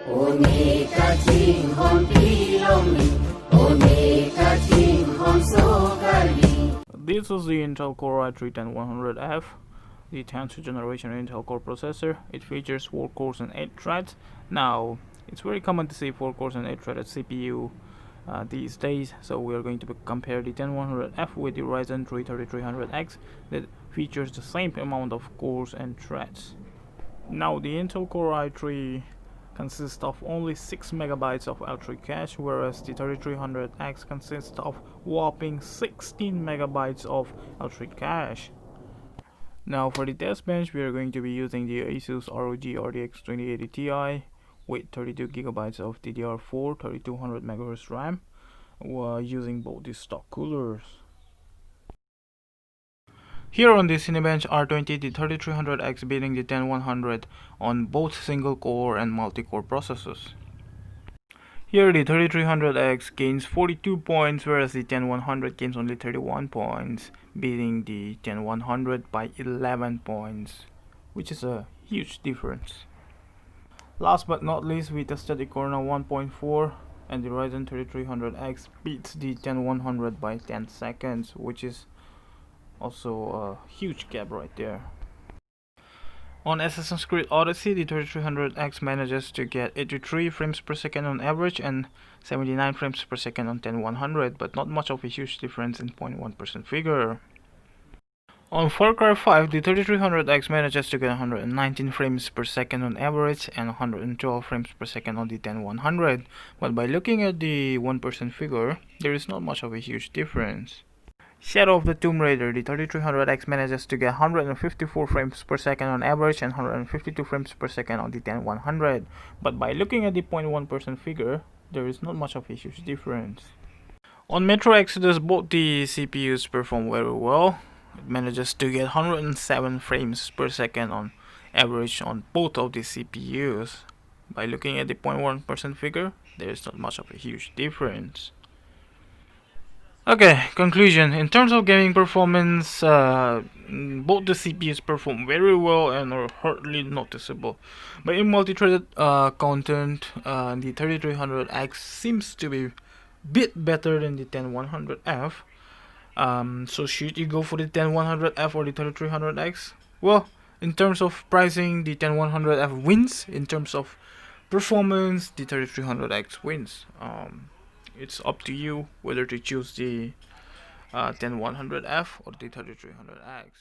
This is the Intel Core i3-10100F, the 10th generation Intel Core processor. It features 4 cores and 8 threads. Now, it's very common to see 4 cores and 8 threaded CPU these days, so we are going to compare the 10100F with the Ryzen 3 3300X that features the same amount of cores and threads. Now, the Intel Core i3 consists of only 6 megabytes of L3 cache, whereas the 3300X consists of whopping 16 megabytes of L3 cache. Now for the test bench, we are going to be using the Asus ROG RTX 2080 Ti with 32 gigabytes of DDR4 3200 MHz RAM, while using both the stock coolers. Here on the Cinebench R20, the 3300X beating the 10100 on both single core and multi-core processors. Here the 3300X gains 42 points, whereas the 10100 gains only 31 points, beating the 10100 by 11 points, which is a huge difference. Last but not least, we tested the Corona 1.4, and the Ryzen 3300X beats the 10100 by 10 seconds, which is also a huge gap right there. On Assassin's Creed Odyssey, the 3300X manages to get 83 frames per second on average and 79 frames per second on 10100, but not much of a huge difference in 0.1% figure. On Far Cry 5, the 3300X manages to get 119 frames per second on average and 112 frames per second on the 10100, but by looking at the 1% figure, there is not much of a huge difference. Shadow of the Tomb Raider, the 3300X manages to get 154 frames per second on average and 152 frames per second on the 10100, but by looking at the 0.1% figure, there is not much of a huge difference. On Metro Exodus, both the CPUs perform very well. It manages to get 107 frames per second on average on both of the CPUs. By looking at the 0.1% figure, there is not much of a huge difference. Okay, conclusion. In terms of gaming performance, both the CPUs perform very well and are hardly noticeable. But in multi-threaded content, the 3300X seems to be a bit better than the 10100F. So should you go for the 10100F or the 3300X? Well, in terms of pricing, the 10100F wins. In terms of performance, the 3300X wins. It's up to you whether to choose the 10100F or the 3300X.